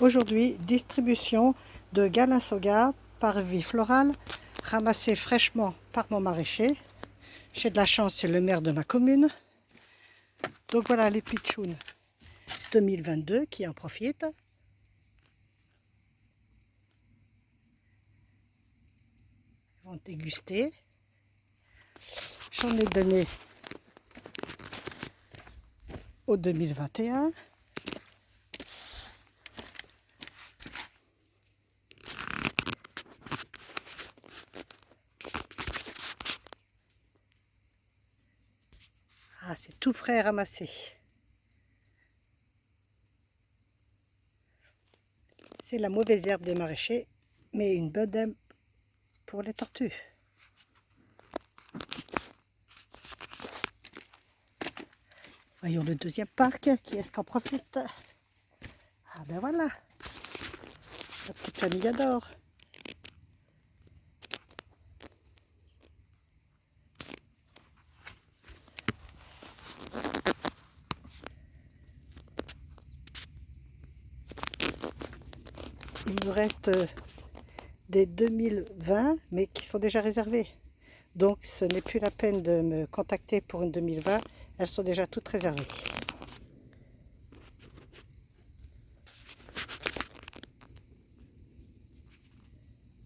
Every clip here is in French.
Aujourd'hui, distribution de Galinsoga par Vie Florale, ramassé fraîchement par mon maraîcher. J'ai de la chance, c'est le maire de ma commune. Donc voilà les pitchounes 2022 qui en profitent. Ils vont déguster. J'en ai donné au 2021. Ah, c'est tout frais ramassé. C'est la mauvaise herbe des maraîchers, mais une bonne herbe pour les tortues. Voyons le deuxième parc, qui est-ce qu'en profite? Ah ben voilà, la petite famille adore. Il nous reste des 2020, mais qui sont déjà réservés. Donc ce n'est plus la peine de me contacter pour une 2020, elles sont déjà toutes réservées.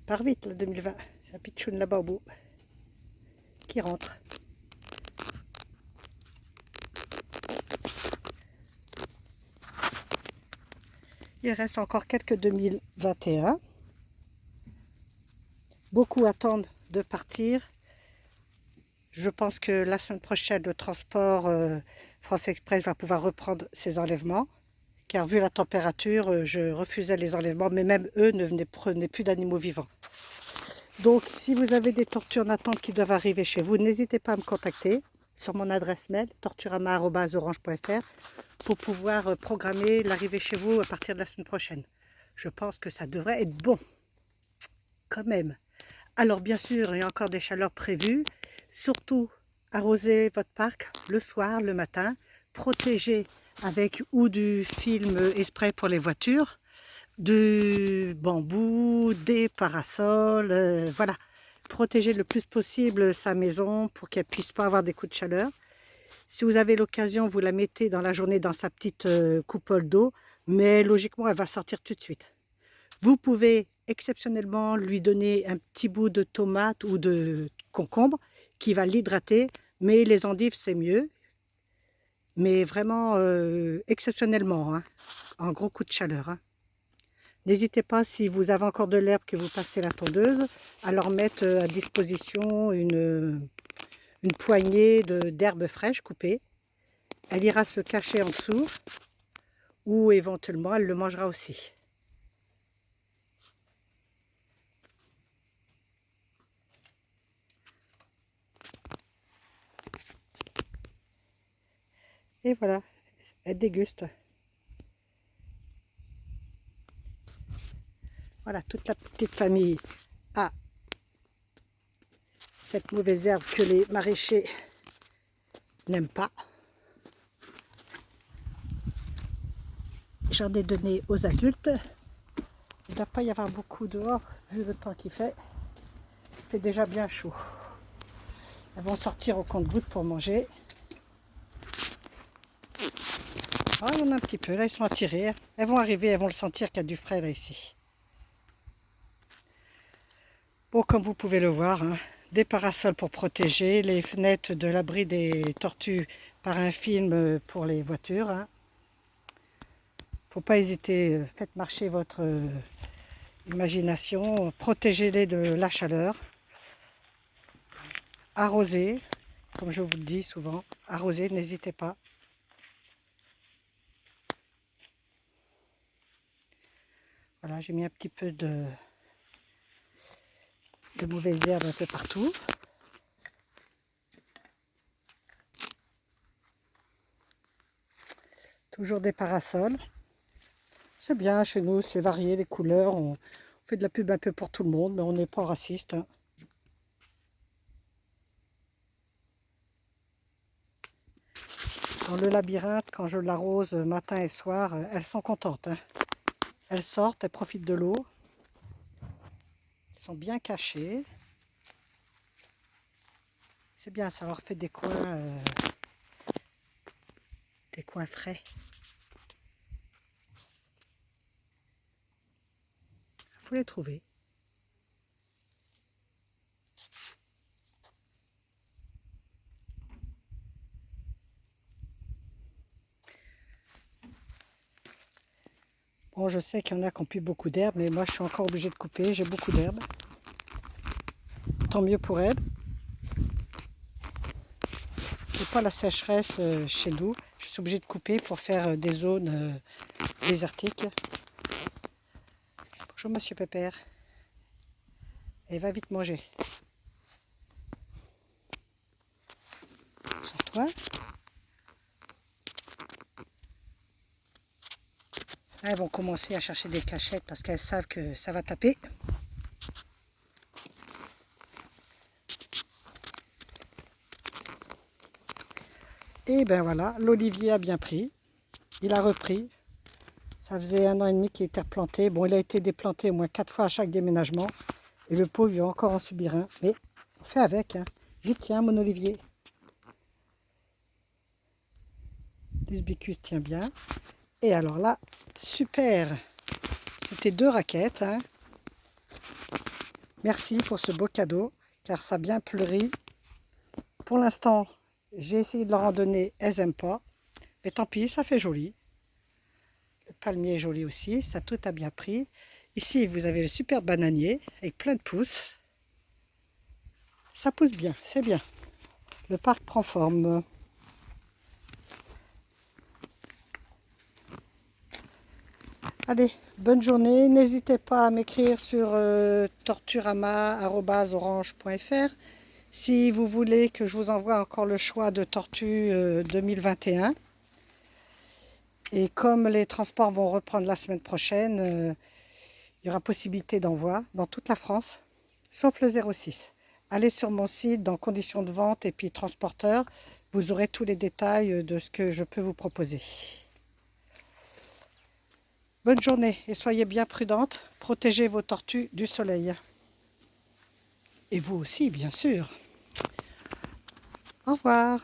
Part vite la 2020, c'est un pitchoun là-bas au bout qui rentre. Il reste encore quelques 2021. Beaucoup attendent de partir. Je pense que la semaine prochaine, le transport France Express va pouvoir reprendre ses enlèvements. Car vu la température, je refusais les enlèvements, mais même eux ne prenaient plus d'animaux vivants. Donc si vous avez des tortues en attente qui doivent arriver chez vous, n'hésitez pas à me contacter sur mon adresse mail torturama@orange.fr pour pouvoir programmer l'arrivée chez vous à partir de la semaine prochaine. Je pense que ça devrait être bon, quand même. Alors bien sûr, il y a encore des chaleurs prévues. Surtout, arrosez votre parc le soir, le matin. Protégez avec ou du film spray pour les voitures, du bambou, des parasols, voilà. Protégez le plus possible sa maison pour qu'elle ne puisse pas avoir des coups de chaleur. Si vous avez l'occasion, vous la mettez dans la journée dans sa petite coupole d'eau, mais logiquement, elle va sortir tout de suite. Vous pouvez exceptionnellement lui donner un petit bout de tomate ou de concombre qui va l'hydrater, mais les endives, c'est mieux. Mais vraiment exceptionnellement, hein, en gros coup de chaleur. Hein. N'hésitez pas, si vous avez encore de l'herbe que vous passez la tondeuse, à leur mettre à disposition une poignée d'herbes fraîches coupées. Elle ira se cacher en dessous ou éventuellement elle le mangera aussi. Et voilà, elle déguste. Voilà, toute la petite famille a cette mauvaise herbe que les maraîchers n'aiment pas. J'en ai donné aux adultes. Il ne doit pas y avoir beaucoup dehors, vu le temps qu'il fait. Il fait déjà bien chaud. Elles vont sortir au compte-gouttes pour manger. Ah, il y en a un petit peu, là, ils sont attirés. Elles vont arriver, elles vont le sentir qu'il y a du frais là ici. Bon, comme vous pouvez le voir, hein, des parasols pour protéger, les fenêtres de l'abri des tortues par un film pour les voitures. Hein. Faut pas hésiter, faites marcher votre imagination, protégez-les de la chaleur. Arrosez, comme je vous le dis souvent, arrosez, n'hésitez pas. Voilà, j'ai mis un petit peu de mauvaises herbes un peu partout. Toujours des parasols. C'est bien chez nous, c'est varié les couleurs. On fait de la pub un peu pour tout le monde, mais on n'est pas raciste. Hein. Dans le labyrinthe, quand je l'arrose matin et soir, elles sont contentes. Hein. Elles sortent, elles profitent de l'eau. Elles sont bien cachées. C'est bien, ça leur fait des coins frais. Il faut les trouver. Bon, je sais qu'il y en a qui n'ont plus beaucoup d'herbe, mais moi je suis encore obligée de couper, j'ai beaucoup d'herbe. Tant mieux pour elles. C'est pas la sécheresse chez nous. Je suis obligée de couper pour faire des zones désertiques. Bonjour Monsieur Pépère. Et va vite manger. Sur toi. Là, elles vont commencer à chercher des cachettes parce qu'elles savent que ça va taper. Et ben voilà, l'olivier a bien pris. Il a repris. Ça faisait 1 an et demi qu'il était replanté. Bon, il a été déplanté au moins 4 fois à chaque déménagement. Et le pauvre, il va encore en subir un. Mais on fait avec. Hein. J'y tiens, mon olivier. L'hibiscus tient bien. Et alors là, super. C'était 2 raquettes. Hein. Merci pour ce beau cadeau, car ça a bien fleuri. Pour l'instant, j'ai essayé de leur en donner. Elles n'aiment pas. Mais tant pis, ça fait joli. Le palmier est joli aussi. Ça tout a bien pris. Ici, vous avez le super bananier avec plein de pousses. Ça pousse bien, c'est bien. Le parc prend forme. Allez, bonne journée. N'hésitez pas à m'écrire sur torturama@orange.fr si vous voulez que je vous envoie encore le choix de tortues 2021. Et comme les transports vont reprendre la semaine prochaine, il y aura possibilité d'envoi dans toute la France, sauf le 06. Allez sur mon site dans conditions de vente et puis transporteur, vous aurez tous les détails de ce que je peux vous proposer. Bonne journée et soyez bien prudentes, protégez vos tortues du soleil. Et vous aussi, bien sûr. Au revoir.